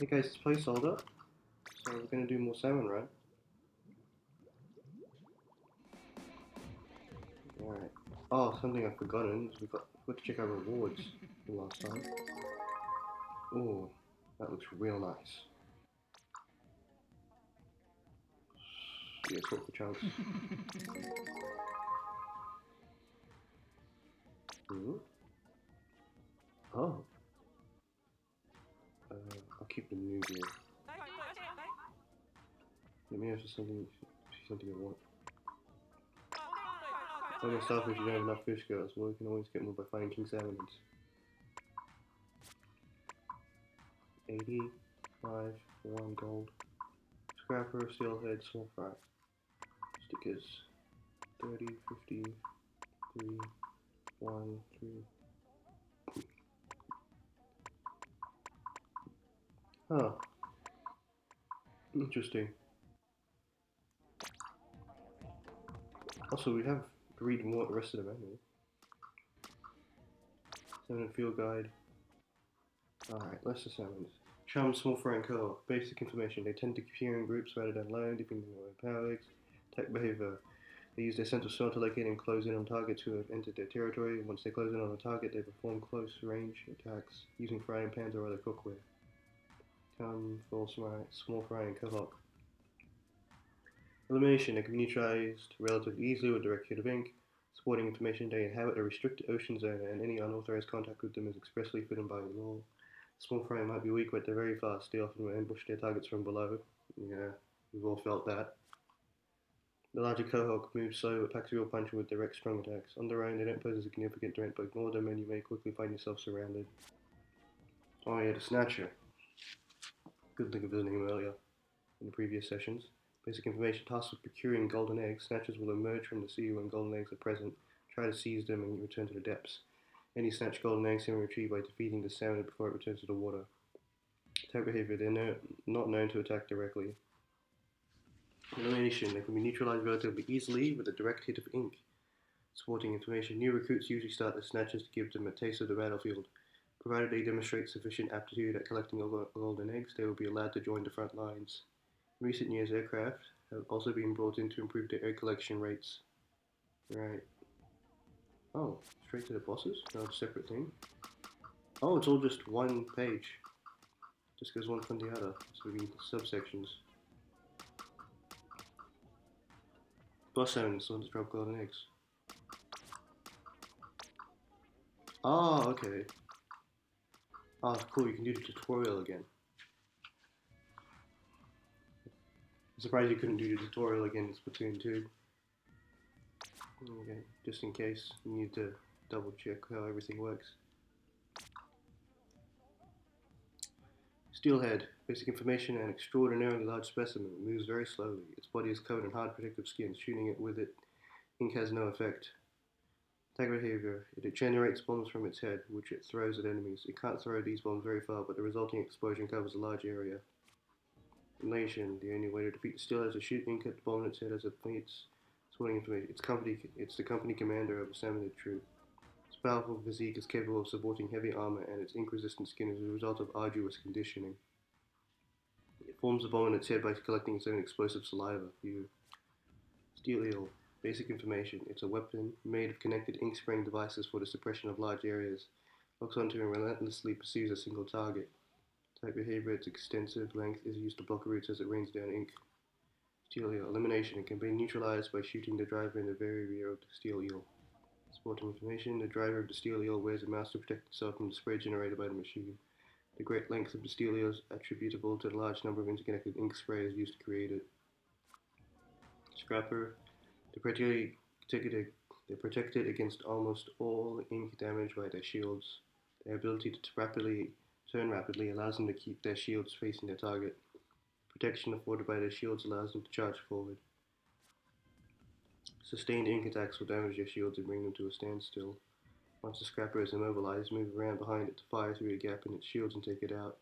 Hey guys, it's placeholder. So we're gonna do more Salmon Run. Alright. Oh, something I've forgotten is we've got to check our rewards from last time. Oh, that looks real nice. Yeah, swap for chunks. Oh. I'll keep the new gear. Let me know if there's something I want. Only stuff if you don't have enough fish girls. Well, you can always get more by finding king salmons. 85 for 1 gold. Scrapper, steelhead, small fry. Stickers. 30, 50, 3, 1, 3. Huh. Interesting. Also, we have to read more the rest of the manual. Salmon field guide. Alright, let's just salmons. Chum, small fry and curl. Basic information. They tend to appear in groups rather than alone, depending on their power legs. Attack behavior. They use their sense of smell to locate and close in on targets who have entered their territory. Once they close in on a target, they perform close range attacks using frying pans or other cookware. Chum, small fry and cohort. Elimination. They can be neutralized relatively easily with direct hit of ink. Supporting information. They inhabit a restricted ocean zone and any unauthorized contact with them is expressly forbidden by the law. Small fry might be weak, but they're very fast. They often will ambush their targets from below. Yeah, we've all felt that. The larger cohort moves slow but packs a real punch with direct strong attacks. On their own, they don't pose a significant threat, but ignore them and you may quickly find yourself surrounded. Oh yeah, the Snatcher. Good thing of visiting him earlier in the previous sessions. Basic information. Tasked with procuring golden eggs. Snatchers will emerge from the sea when golden eggs are present. Try to seize them and return to the depths. Any snatched golden eggs can be retrieved by defeating the salmon before it returns to the water. Attack behavior. They're not known to attack directly. Elimination. They can be neutralized relatively easily with a direct hit of ink. Supporting information. New recruits usually start as snatchers to give them a taste of the battlefield. Provided they demonstrate sufficient aptitude at collecting golden eggs, they will be allowed to join the front lines. In recent years, aircraft have also been brought in to improve their egg collection rates. Right. Oh, straight to the bosses? No, it's a separate thing. Oh, it's all just one page. Just goes one from the other. So we need subsections. Boss zones, the ones that drop golden eggs. Oh, okay. Oh, cool, you can do the tutorial again. I'm surprised you couldn't do the tutorial again in Splatoon 2. Okay, just in case, you need to double check how everything works. Steelhead, basic information, an extraordinarily large specimen. It moves very slowly. Its body is covered in hard protective skin. Shooting it with ink has no effect. Attack behavior. It generates bombs from its head, which it throws at enemies. It can't throw these bombs very far, but the resulting explosion covers a large area. Elimination. The only way to defeat the steelhead is to shoot ink at the bomb in its head as it meets. Supporting information. It's the company commander of a salmonid troop. Its powerful physique is capable of supporting heavy armor, and its ink-resistant skin is a result of arduous conditioning. It forms the bomb in its head by collecting its own explosive saliva. Steel eel. Basic information. It's a weapon made of connected ink-spraying devices for the suppression of large areas. Locks onto and relentlessly pursues a single target. Type behavior. Its extensive length is used to block routes as it rains down ink. Steel eel. Elimination. It can be neutralized by shooting the driver in the very rear of the steel eel. Supporting information. The driver of the steel eel wears a mask to protect itself from the spray generated by the machine. The great length of the steel eel is attributable to the large number of interconnected ink sprays used to create it. Scrapper. They're protected against almost all ink damage by their shields. Their ability to turn rapidly allows them to keep their shields facing their target. Protection afforded by their shields allows them to charge forward. Sustained ink attacks will damage their shields and bring them to a standstill. Once the scrapper is immobilized, move around behind it to fire through a gap in its shields and take it out.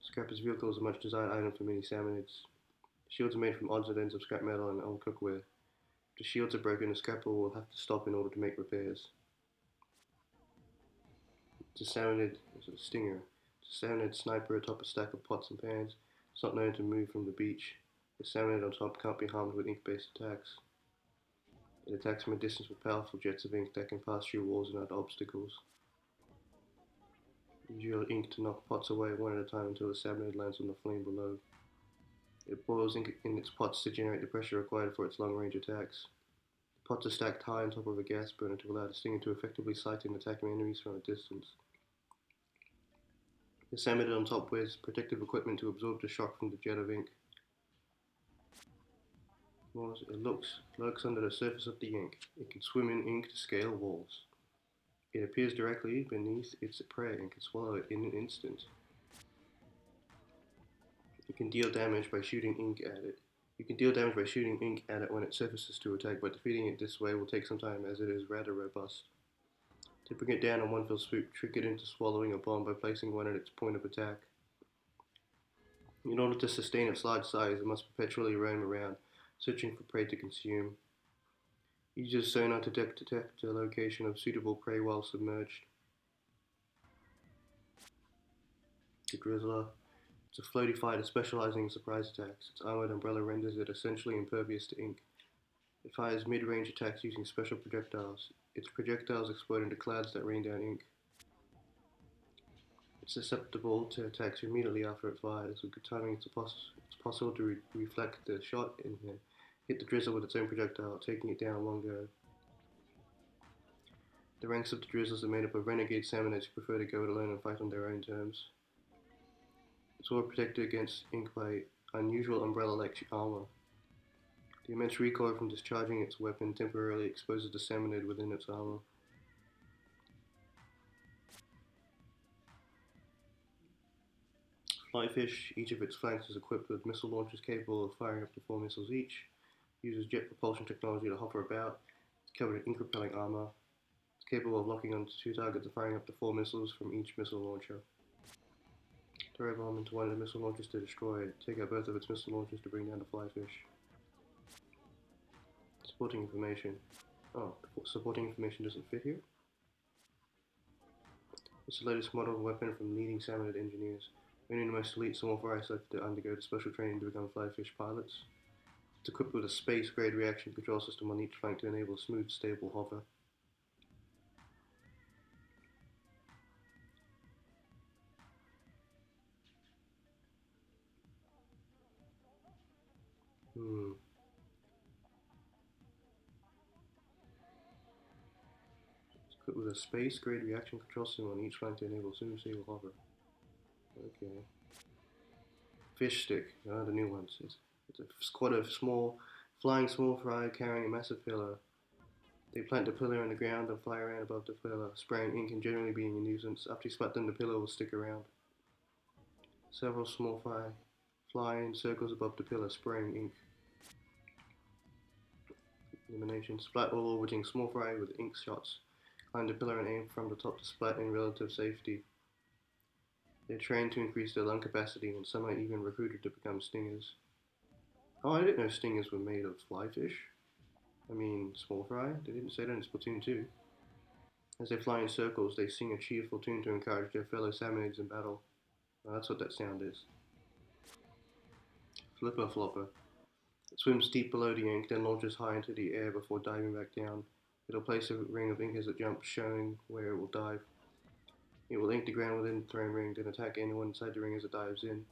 Scrapper's vehicle is a much desired item for many salmonids. Shields are made from odds and ends of scrap metal and old cookware. If the shields are broken, the scrapper will have to stop in order to make repairs. It's a salmonid, it's a stinger. Salmonid sniper atop a stack of pots and pans. It's not known to move from the beach. The salmonid on top can't be harmed with ink-based attacks. It attacks from a distance with powerful jets of ink that can pass through walls and other obstacles. Use your ink to knock pots away one at a time until the salmonid lands on the flame below. It boils ink in its pots to generate the pressure required for its long-range attacks. The pots are stacked high on top of a gas burner to allow the stinger to effectively sight and attack enemies from a distance. The salmonid on top wears protective equipment to absorb the shock from the jet of ink. It lurks under the surface of the ink. It can swim in ink to scale walls. It appears directly beneath its prey and can swallow it in an instant. You can deal damage by shooting ink at it. When it surfaces to attack, but defeating it this way will take some time as it is rather robust. To bring it down in one fell swoop, trick it into swallowing a bomb by placing one at its point of attack. In order to sustain its large size, it must perpetually roam around, searching for prey to consume. Use sonar to detect the location of suitable prey while submerged. The Drizzler. It's a floaty fighter specializing in surprise attacks. Its armored umbrella renders it essentially impervious to ink. It fires mid-range attacks using special projectiles. Its projectiles explode into clouds that rain down ink. It's susceptible to attacks immediately after it fires. With good timing, it's possible to reflect the shot and hit the Drizzler with its own projectile, taking it down in one go. The ranks of the Drizzlers are made up of renegade salmonids who prefer to go it alone and fight on their own terms. It's all protected against ink by unusual umbrella-like armor. The immense recoil from discharging its weapon temporarily exposes the salmonid within its armor. Flyfish. Each of its flanks is equipped with missile launchers capable of firing up to 4 missiles each. Uses jet propulsion technology to hover about. It's covered in ink-repelling armor. It's capable of locking onto 2 targets and firing up to 4 missiles from each missile launcher. Throw a bomb into one of the missile launchers to destroy it. Take out both of its missile launchers to bring down the flyfish. Supporting information. Oh, supporting information doesn't fit here. It's the latest model weapon from leading salmonid engineers. Only the most elite small fry selected to undergo the special training to become flyfish pilots. It's equipped with a space-grade reaction control system on each flank to enable smooth, stable hover. It's equipped with a space-grade reaction control system on each flank to enable smooth, stable hover. Okay. Fish stick, the new ones. It's a squad of flying small fry carrying a massive pillar. They plant the pillar in the ground and fly around above the pillar, spraying ink and generally being a nuisance. After you splat them, the pillar will stick around. Several small fry fly in circles above the pillar, spraying ink. Elimination. Splat all orbiting small fry with ink shots. Climb the pillar and aim from the top to splat in relative safety. They're trained to increase their lung capacity, and some are even recruited to become stingers. Oh, I didn't know stingers were made of flyfish. I mean, small fry. They didn't say that in Splatoon 2. As they fly in circles, they sing a cheerful tune to encourage their fellow salmonids in battle. Well, that's what that sound is. Flipper flopper. It swims deep below the ink, then launches high into the air before diving back down. It'll place a ring of ink as it jumps, showing where it will dive. It will ink the ground within the thrown ring, then attack anyone inside the ring as it dives in.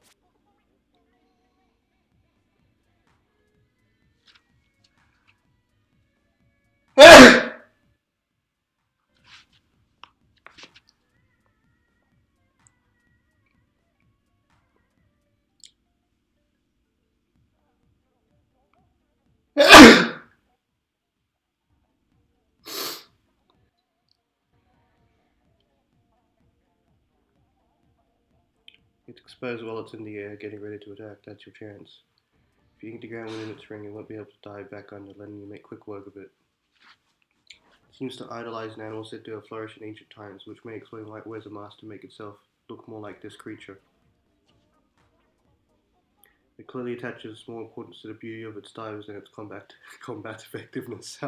It's exposed while it's in the air, getting ready to attack. That's your chance. If you ink the ground within its ring, it won't be able to dive back under, letting you make quick work of it. It seems to idolize an animal said to have flourished in ancient times, which may explain why it wears a mask to make itself look more like this creature. It clearly attaches more importance to the beauty of its dives than its combat effectiveness.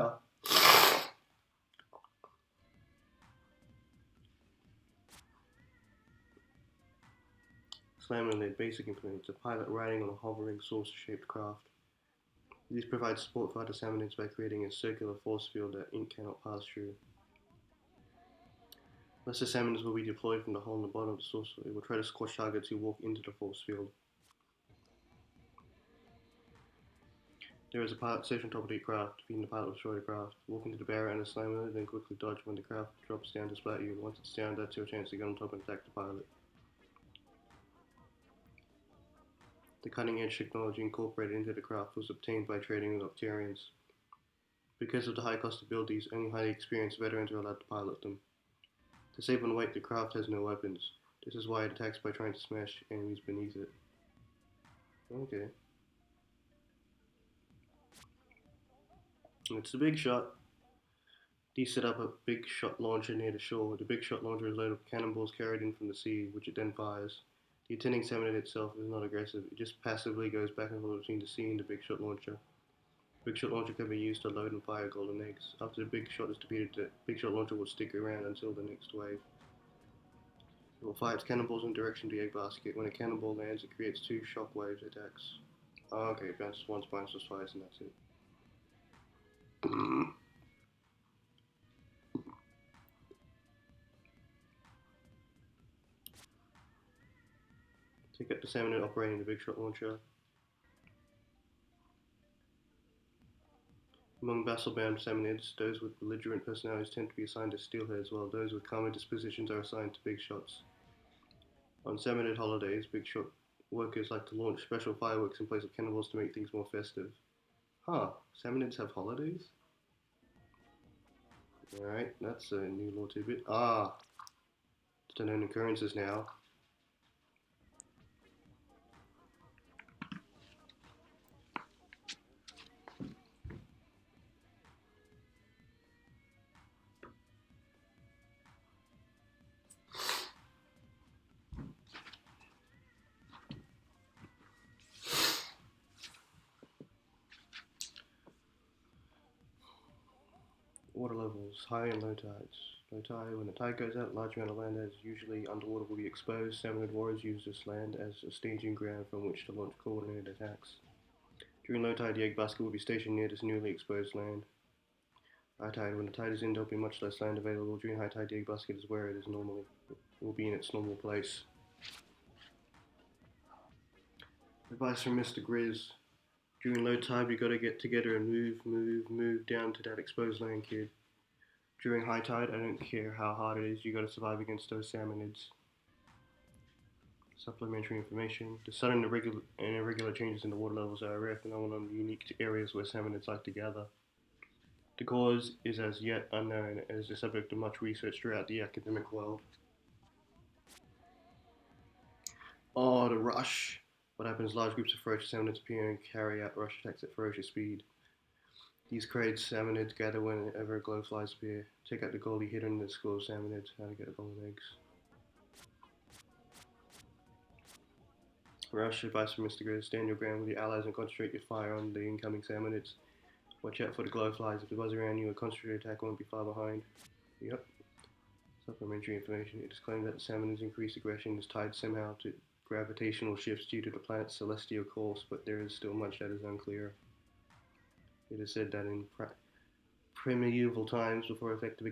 Salmon basic components, a pilot riding on a hovering saucer-shaped craft. These provide support for other salmonids by creating a circular force field that ink cannot pass through. Unless the salmonids will be deployed from the hole in the bottom of the saucer, it will try to squash targets who walk into the force field. There is a pilot station on top of the craft. Being the pilot will destroy the craft. Walk into the barrier and the salmonid, then quickly dodge when the craft drops down to splat you. Once it's down, that's your chance to get on top and attack the pilot. The cutting-edge technology incorporated into the craft was obtained by trading with Octarians. Because of the high cost to build these, only highly experienced veterans are allowed to pilot them. To save on weight, the craft has no weapons. This is why it attacks by trying to smash enemies beneath it. Okay. It's the Big Shot. These set up a Big Shot launcher near the shore. The Big Shot launcher is loaded with cannonballs carried in from the sea, which it then fires. The attending salmonid itself is not aggressive, it just passively goes back and forth between the sea and the Big Shot launcher. The Big Shot launcher can be used to load and fire golden eggs. After the Big Shot is defeated, the Big Shot launcher will stick around until the next wave. It will fire its cannonballs in the direction of the egg basket. When a cannonball lands, it creates 2 shock waves attacks. Oh, okay, bounces once, bounces twice, and that's it. Take up the salmonid operating the Big Shot launcher. Among battle-bound salmonids, those with belligerent personalities tend to be assigned to steelheads, while those with calmer dispositions are assigned to big shots. On salmonid holidays, Big Shot workers like to launch special fireworks in place of cannonballs to make things more festive. Huh, salmonids have holidays? Alright, that's a new little tidbit. Ah, it's unknown occurrences now. Water levels, high and low tides. Low tide, when the tide goes out, large amount of land that is usually underwater will be exposed. Salmonid warriors use this land as a staging ground from which to launch coordinated attacks. During low tide, the egg basket will be stationed near this newly exposed land. High tide, when the tide is in, there will be much less land available. During high tide, the egg basket is where it is normally. It will be in its normal place. Advice from Mr. Grizz. During low tide, you gotta get together and move down to that exposed land, kid. During high tide, I don't care how hard it is, you gotta survive against those salmonids. Supplementary information. The sudden and irregular changes in the water levels are a rare phenomenon unique to areas where salmonids like to gather. The cause is as yet unknown and is the subject of much research throughout the academic world. Oh, the rush. What happens? Large groups of ferocious salmonids appear and carry out rush attacks at ferocious speed. These crazed salmonids gather whenever glowflies appear. Check out the goldie hidden in the school of salmonids. How to get golden eggs. Rush, advice from Mr. Grizz. Stand your ground with your allies and concentrate your fire on the incoming salmonids. Watch out for the glowflies. If they buzz around you, a concentrated attack won't be far behind. Yep. Supplementary information. It is claimed that the salmonids' increased aggression is tied somehow to gravitational shifts due to the planet's celestial course, but there is still much that is unclear. It is said that in primeval times, before effective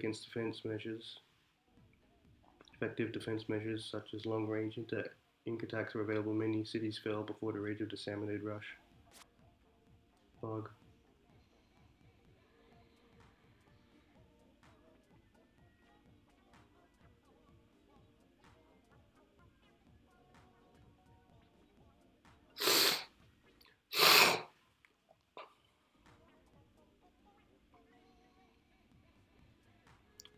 defense measures such as long-range ink attacks were available, many cities fell before the rage of the salmonid rush. Fog.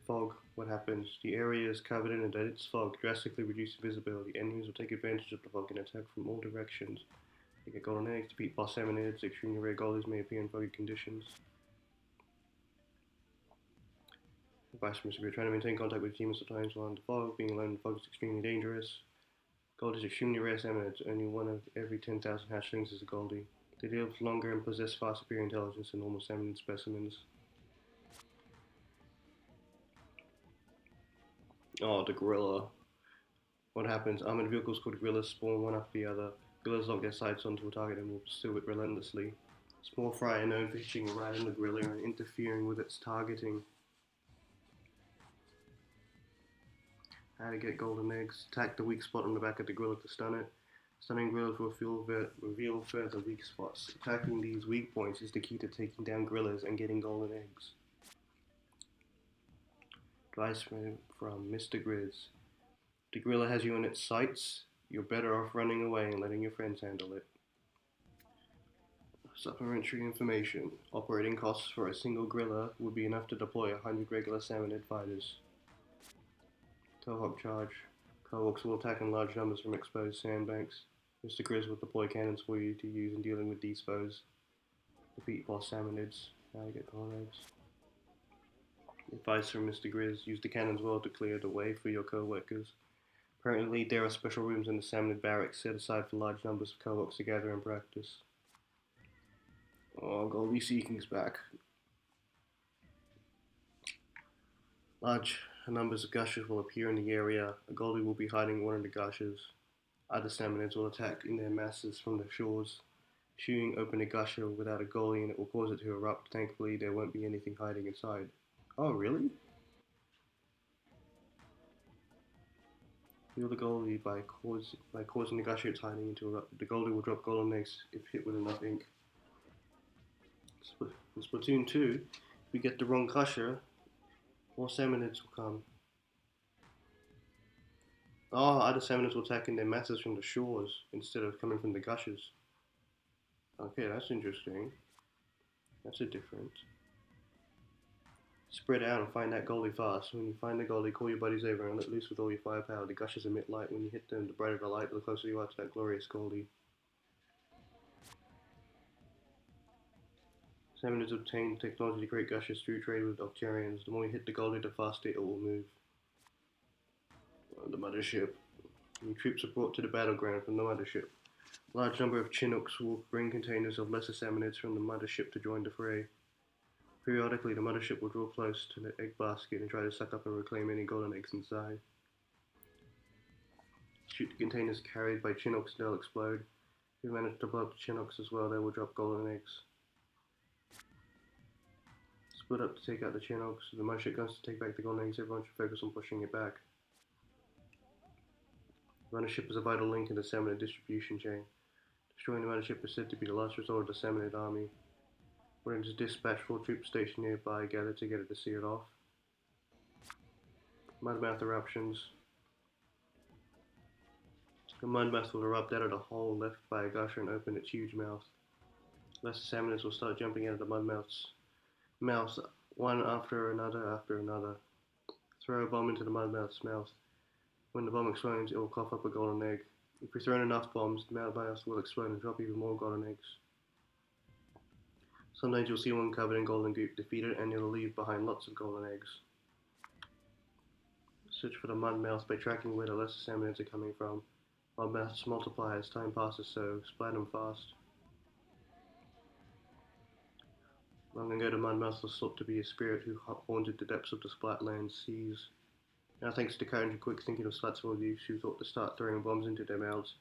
Fog. What happens? The area is covered in a dense fog, drastically reducing visibility. Enemies will take advantage of the fog and attack from all directions. They get golden eggs, defeat boss salmonids. Extremely rare goldies may appear in foggy conditions. Advice from Mr. Beer. Trying to maintain contact with teammates at times while under fog. Being alone in fog is extremely dangerous. Gold is extremely rare salmonids. Only one of every 10,000 hatchlings is a goldie. They live longer and possess far superior intelligence than normal salmonid specimens. Oh, the gorilla. What happens? Armored vehicles called gorillas spawn one after the other. Gorillas lock their sights onto a target and will pursue it relentlessly. Small fry are known for hitching a ride on the gorilla and interfering with its targeting. How to get golden eggs. Attack the weak spot on the back of the gorilla to stun it. Stunning gorillas will reveal further weak spots. Attacking these weak points is the key to taking down gorillas and getting golden eggs. Advice from Mr. Grizz. If the gorilla has you in its sights, you're better off running away and letting your friends handle it. Supplementary information. Operating costs for a single gorilla would be enough to deploy 100 regular salmonid fighters. Cohawk charge. Cohawks will attack in large numbers from exposed sandbanks. Mr. Grizz will deploy cannons for you to use in dealing with these foes. Defeat boss salmonids. How to get golden eggs. Advice from Mr. Grizz. Use the cannons well to clear the way for your co-workers. Apparently, there are special rooms in the salmonid barracks set aside for large numbers of cohawks to gather and practice. Oh, Goldie Seeking's back. Large numbers of gushers will appear in the area. A Goldie will be hiding in one of the gushers. Other salmonids will attack in their masses from the shores. Shooting open a gusher without a Goldie and it will cause it to erupt. Thankfully, there won't be anything hiding inside. Oh, really? Heal the Goldie by causing the gusher it's hiding to erupt. The Goldie will drop golden eggs if hit with enough ink. In Splatoon 2, if we get the wrong gusher, more salmonids will come. Oh, other salmonids will attack in their masses from the shores instead of coming from the gushers. Okay, that's interesting. That's a difference. Spread out and find that Goldie fast. When you find the Goldie, call your buddies over and let loose with all your firepower. The gushers emit light. When you hit them, the brighter the light, the closer you are to that glorious Goldie. Salmonids obtain technology to create gushers through trade with Octarians. The more you hit the Goldie, the faster it will move. The mothership. New troops are brought to the battleground from the mothership. A large number of Chinooks will bring containers of lesser salmonids from the mothership to join the fray. Periodically, the mothership will draw close to the egg basket and try to suck up and reclaim any golden eggs inside. Shoot the containers carried by Chinooks and they'll explode. If you manage to blow up the Chinooks as well, they will drop golden eggs. Split up to take out the Chinooks. The mothership goes to take back the golden eggs. Everyone should focus on pushing it back. The mothership is a vital link in the salmonid distribution chain. Destroying the mothership is said to be the last resort of the salmonid army. Ordering to dispatch 4 troops stationed nearby gather together to see it off. Mudmouth eruptions. The mudmouth will erupt out of the hole left by a gusher and open its huge mouth. Lesser salmonids will start jumping out of the mudmouth's mouth, one after another. Throw a bomb into the mudmouth's mouth. When the bomb explodes, it will cough up a golden egg. If we throw in enough bombs, the mudmouth will explode and drop even more golden eggs. Sometimes you'll see one covered in golden goop. Defeat it and it'll leave behind lots of golden eggs. Search for the mudmouth by tracking where the lesser salmonids are coming from. Mudmouths multiply as time passes, so splat them fast. Long ago, the mudmouth was thought to be a spirit who haunted the depths of the Splatland seas. Now, thanks to courage and quick thinking of Slatsville youths who thought to start throwing bombs into their mouths,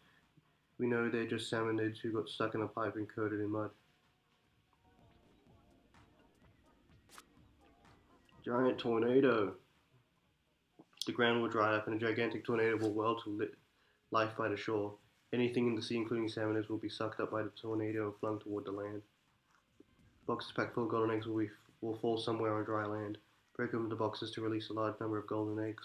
we know they're just salmonids who got stuck in a pipe and coated in mud. Giant tornado. The ground will dry up and a gigantic tornado will whirl to life by the shore. Anything in the sea, including salmonids, will be sucked up by the tornado and flung toward the land. Boxes packed full of golden eggs will fall somewhere on dry land. Break open the boxes to release a large number of golden eggs.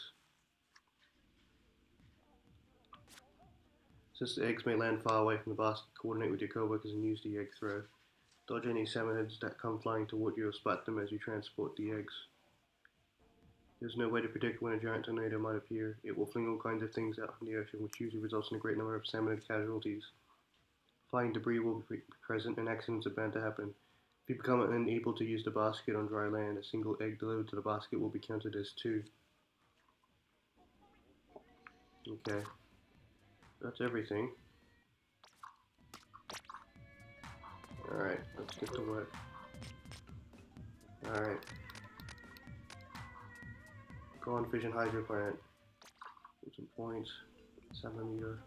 Since the eggs may land far away from the basket, coordinate with your co-workers and use the egg throw. Dodge any salmonids that come flying toward you or splat them as you transport the eggs. There's no way to predict when a giant tornado might appear. It will fling all kinds of things out from the ocean, which usually results in a great number of salmonid casualties. Flying debris will be present and accidents are bound to happen. If you become unable to use the basket on dry land, a single egg delivered to the basket will be counted as 2. Okay, that's everything. Alright, let's get to work. Alright. Go on Fission Hydro Plant. Get some points. Salmon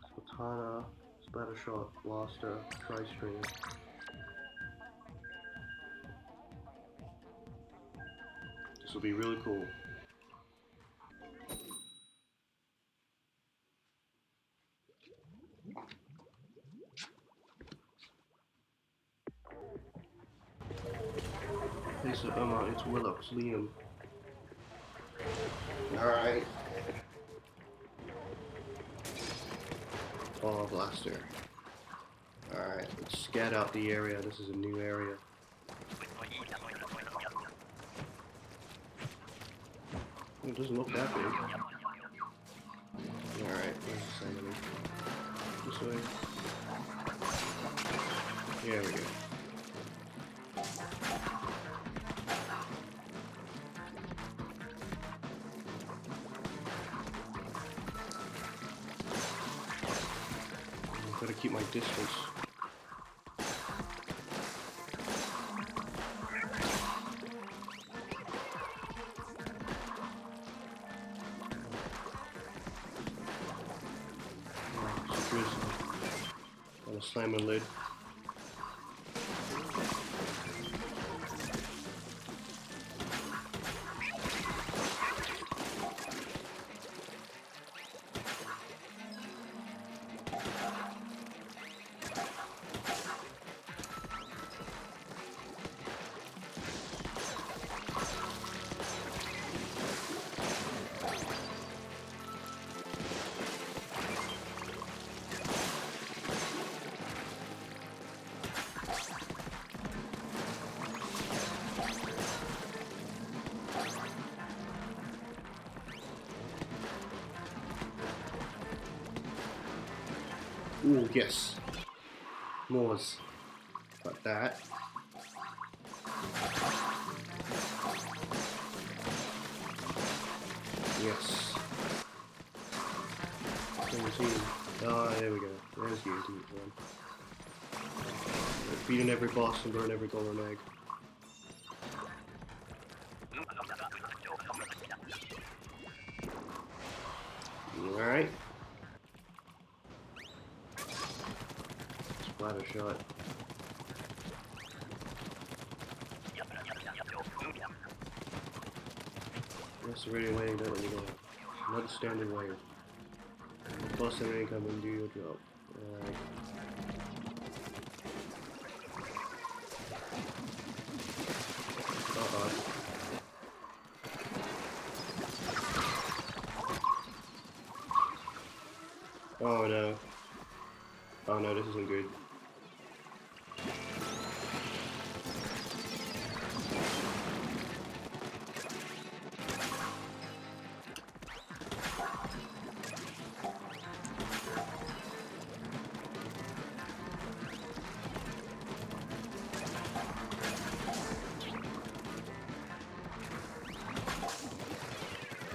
Splatana, Splattershot, Blaster, Tri-Stream. This will be really cool. It's Willox, Liam. Alright. Oh, Blaster. Alright, let's scout out the area. This is a new area. It doesn't look that big. Alright, where's the salmon? This way. There we go. Gotta keep my distance. It's a Drizzler. On a salmon lid. Ooh, yes. Moors. Like that. Yes. 17. Ah, there we go. There's the 18th one. Beating every boss and burn every golden egg. Alright. Splattershot. That's already waiting, don't let me go. Another standing wave. Boss and incoming, do your job. Alright. Oh no. Oh no, this isn't good.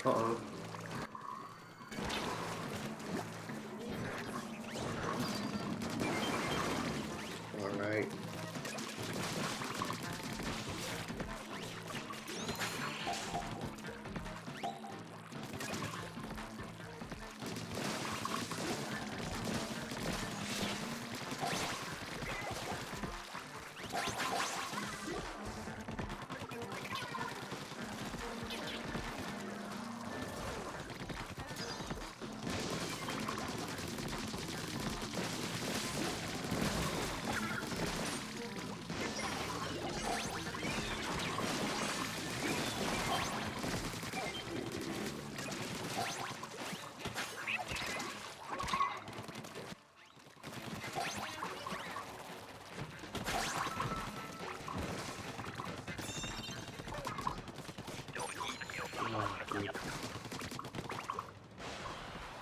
Uh-oh. Alright.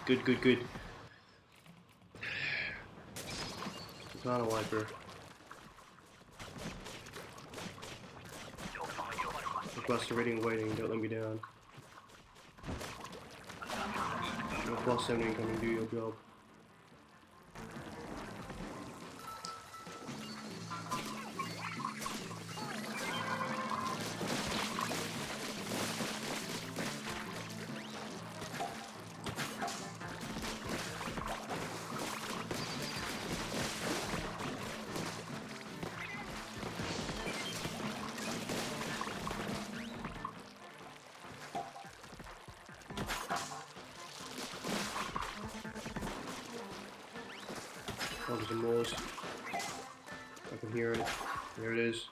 Good, good, good. Splatana wiper. Request rating waiting, don't let me down. Plus 7 incoming, do your job. Oh, there's some noise. I can hear it. There it is.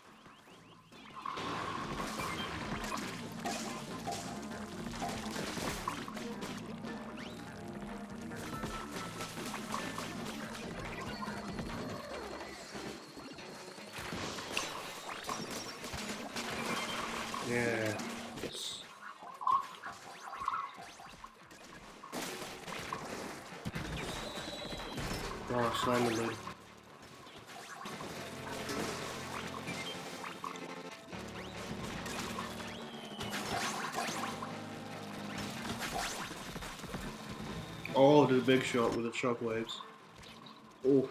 Yeah. Yes. Oh, slime the lid. Oh, the big shot with the shockwaves. Oh.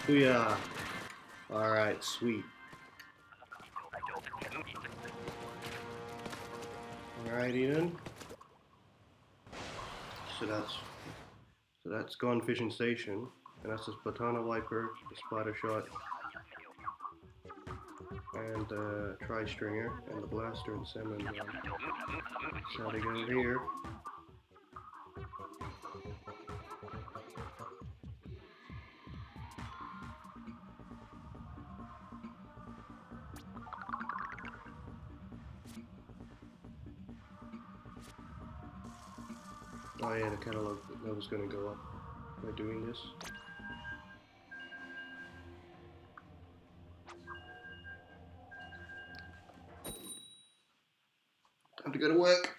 Booyah. Alright, sweet. Alrighty then. So that's Gone Fishing Station, and that's the Splatana Wiper, the Splattershot, and the Tri-Stringer, and the Blaster and Salmon Run. So how to go here. Oh yeah, the catalog that was going to go up by doing this. Time to go to work.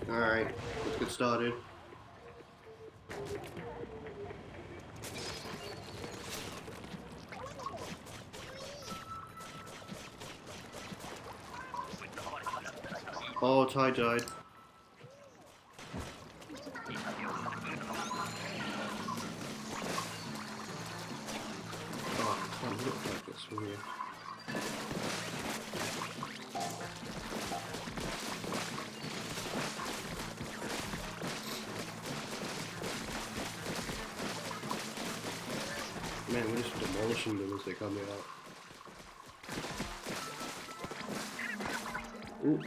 Alright, let's get started. Oh, Ty died. Oh, I can't look like this from here. Man, we're just demolishing them as they come out. Ooh,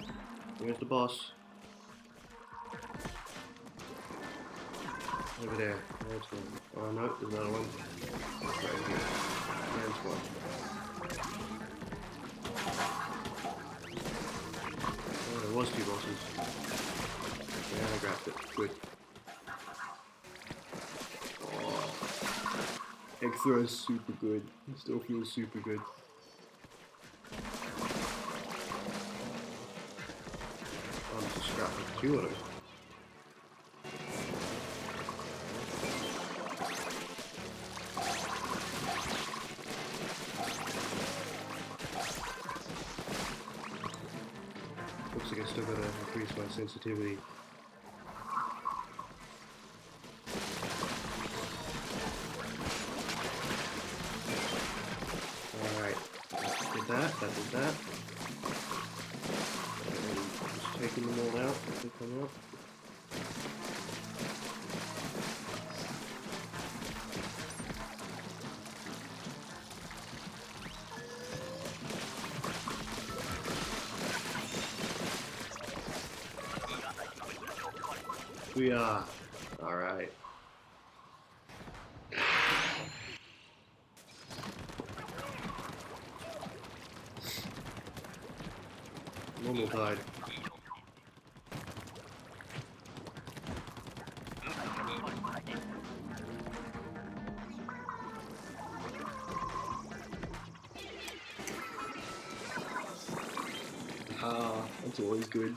where's the boss? Over there. There's one. Oh no, there's another one. Right here. There's one. Oh, there was two bosses. Yeah, I grabbed it. Good. Oh. Egg throw is super good. It still feels super good. I'm just scrapping two of them. Looks like I still gotta increase my sensitivity. Alright, did that did that. And just taking them all out as they come out. We are. Alright. Normal tide. Ah, that's always good.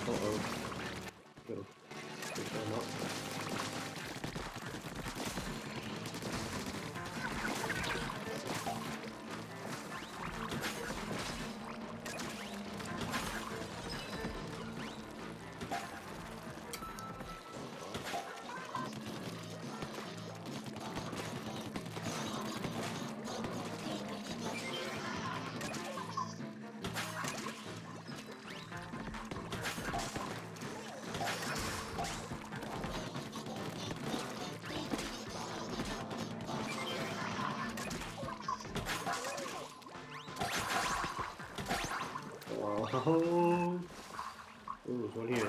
Uh-oh. Gotta pick them up. Oh, there's one here.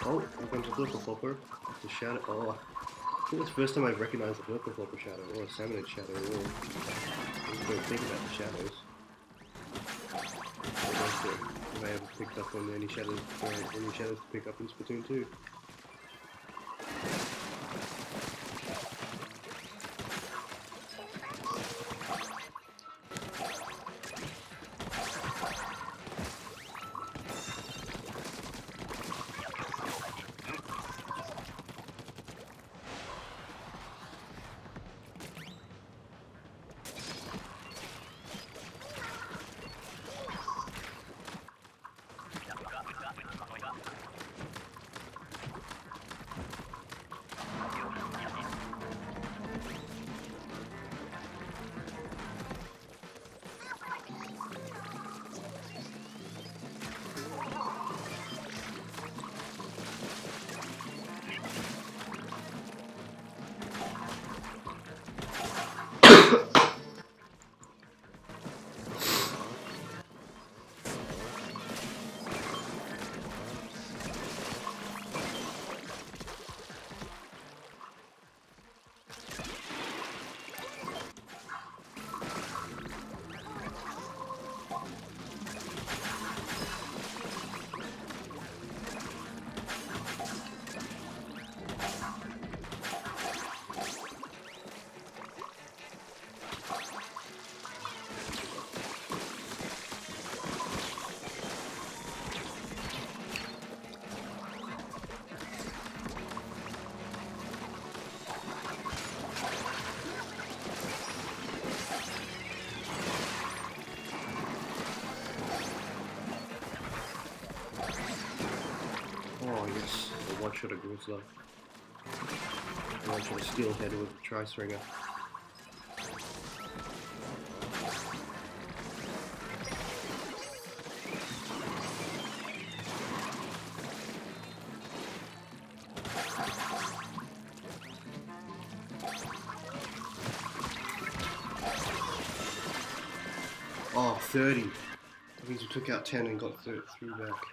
Oh, here comes a Blipper Flopper. That's a shadow. Oh, I think it's the first time I've recognized a Blipper Flopper shadow, or a Salmon shadow, or I don't think about the shadows. If I ever picked up on any shadows to pick up in Splatoon 2. Oh yes, a one-shot of Drizzler. One-shot of Steelhead with a Tri-Stringer. Oh, 30. That means we took out 10 and got 3 back.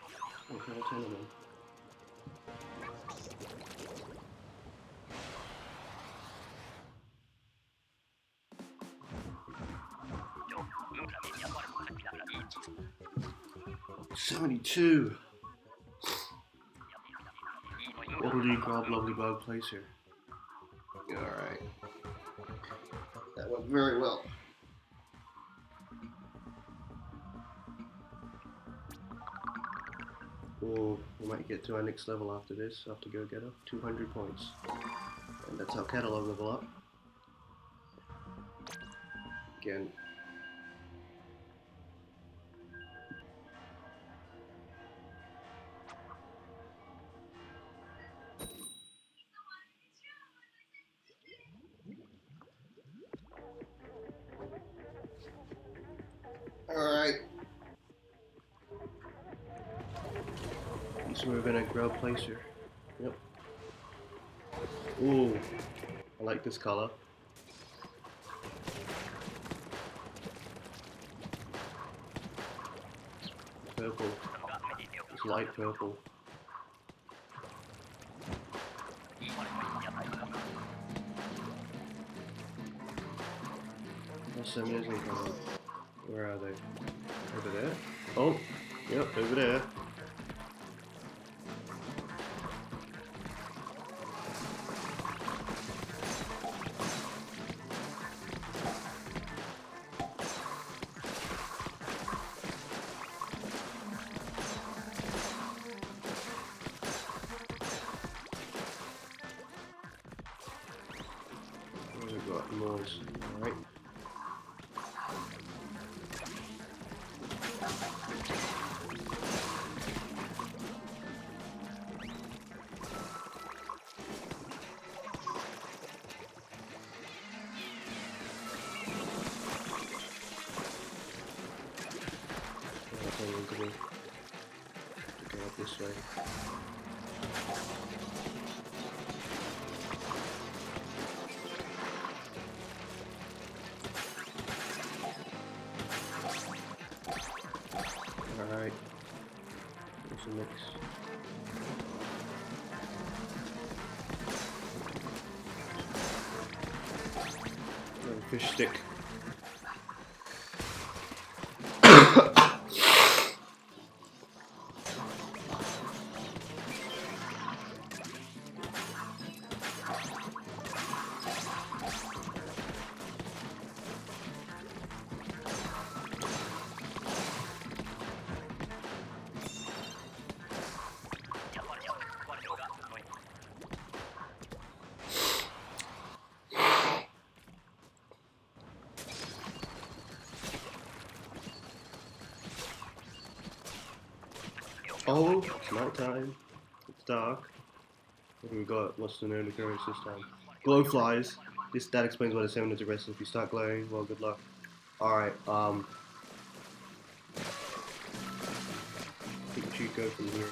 Okay, 10 of them. $72. What will you grab, lovely bug place here? Alright. That went very well. Oh, we might get to our next level after this, after Go Getter. 200 points. And that's our catalog level up. Again. Alright. So we're gonna grab placer. Yep. Ooh. I like this color. Purple. It's light purple. That's amazing color. Where are they? Over there? Oh, yep, over there. We've got noise, alright. To go up this way. Fish stick. Oh, it's night time. It's dark. What do we got? What's the known occurrence this time? Glow flies. That explains why the salmon is aggressive. If you start glowing, well, good luck. Alright, Pikachu, go from here.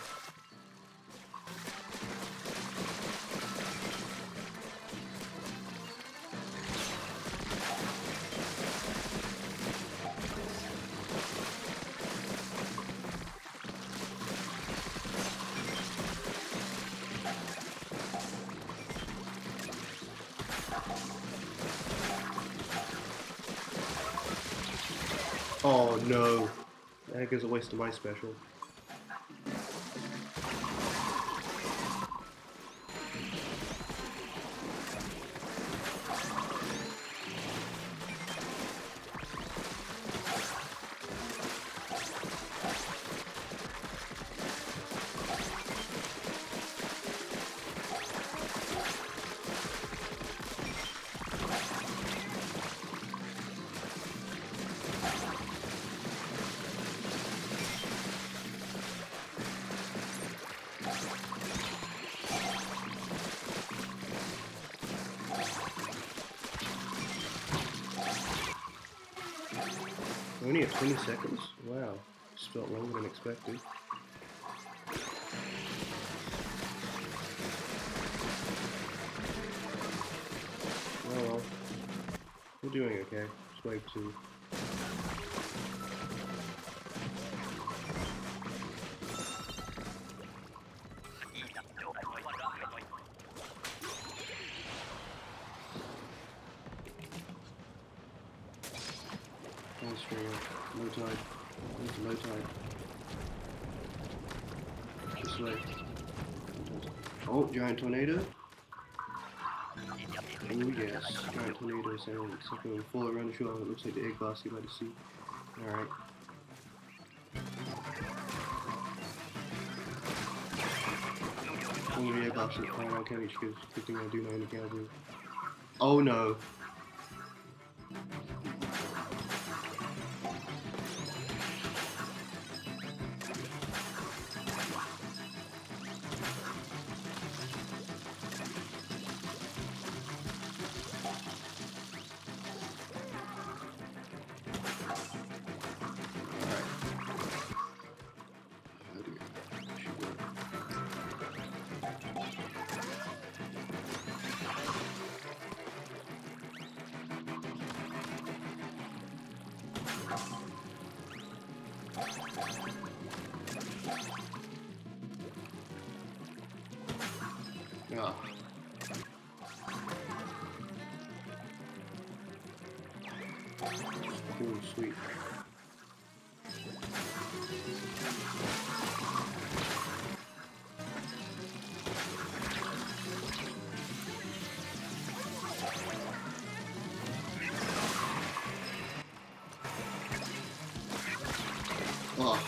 Oh no, that is a waste of my special. Only at 20 seconds? Wow, just felt longer than expected. Oh well, we're doing okay. Just wave 2. Low tide. Into low tide. This way. Oh, giant tornado. Oh yes, giant tornado sound. Something fall around the shore. It looks like the egg basket by the sea. Alright. Only the egg basket flying around cabbage because good thing I do know anything I do. Oh no. Yeah. Cool, sweet. Oh.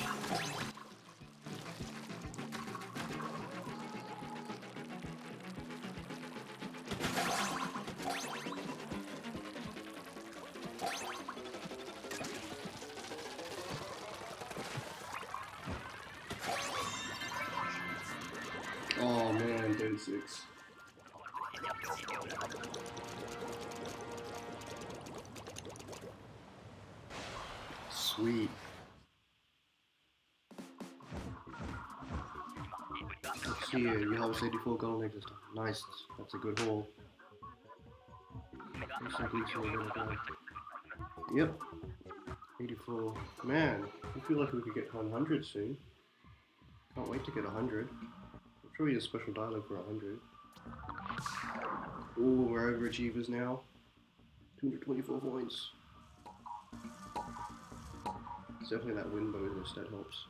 Oh man, 36. Sweet. Let's see here, you have 84 golden eggs this time. Nice, that's a good haul. Looks like each one gonna go. Yep. 84. Man, I feel like we could get 100 soon. Can't wait to get 100. I'm sure we have a special dialogue for 100. Ooh, we're overachievers now. 224 points. It's definitely that win bonus that helps.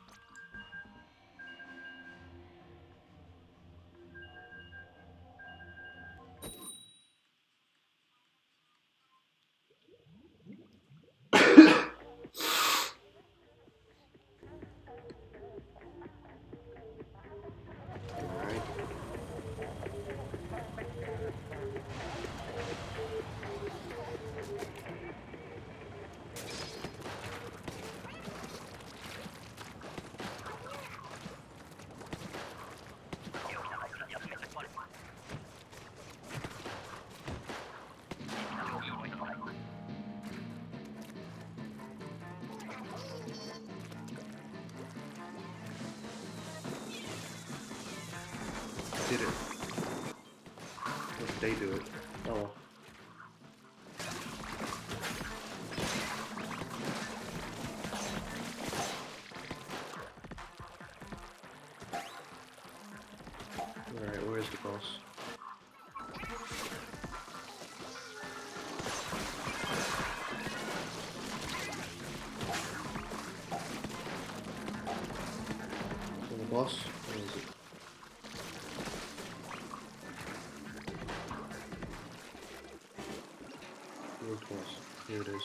Did it. Or did they do it? Oh. Alright, where's the boss? So the boss? Where is it? Here it is.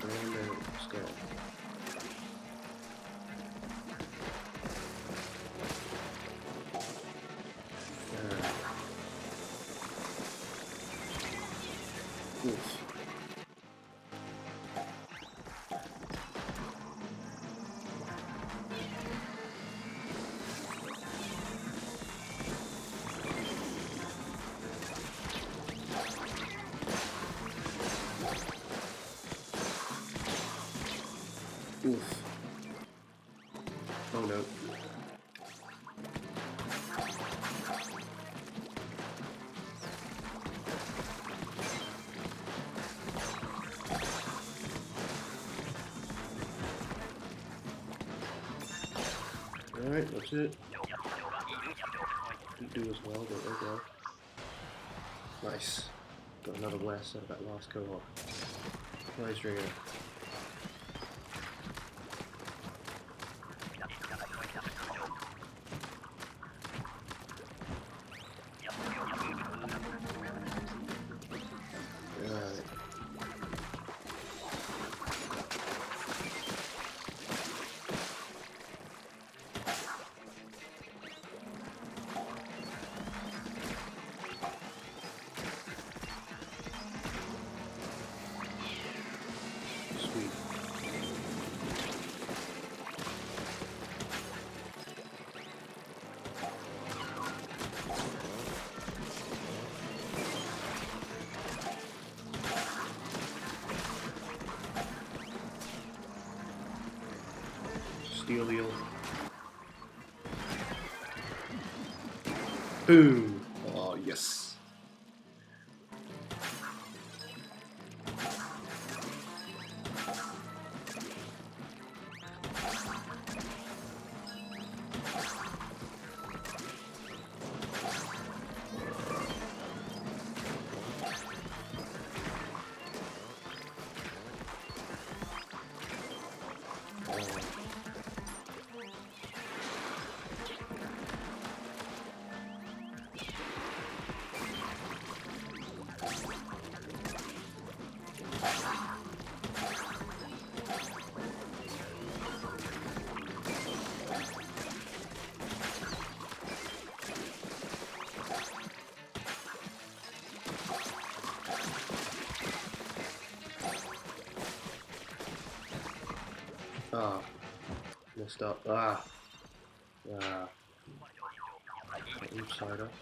And then let's go. Oof. Oof. Oh no. Alright, that's it. Didn't do as well, but there we go. Nice. Got another west out of that last cohort. Nice ringer. Steel eel. Boom! Oh, yes. Ah, messed up. Ah. Oops, side up.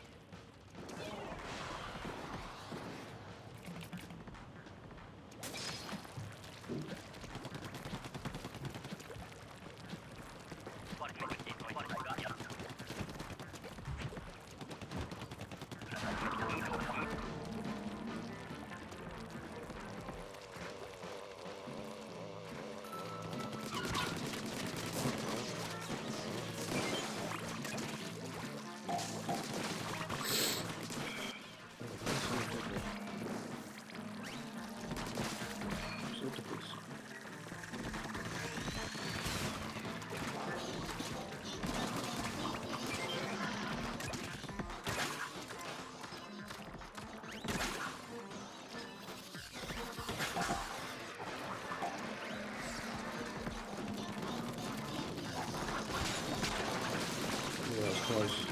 close.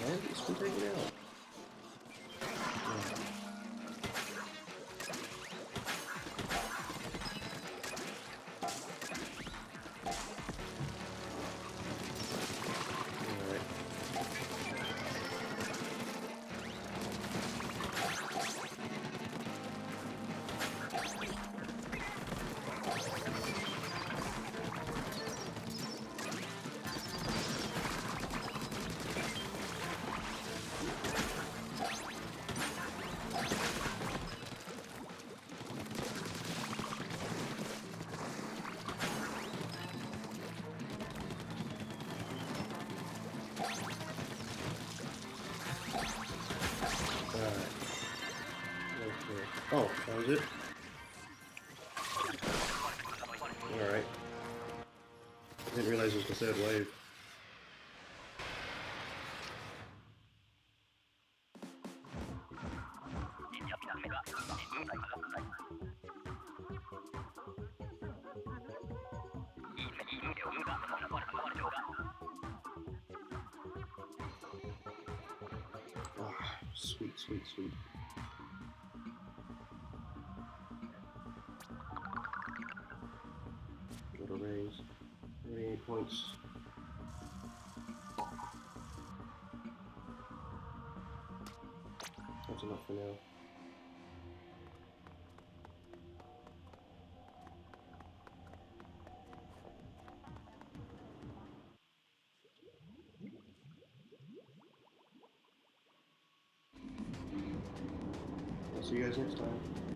And it's been taken out. Oh, that was it? Alright. I didn't realize it was the third wave. Oh, sweet, sweet, sweet. Got a raise. 38 points. That's enough for now. I'll see you guys next time.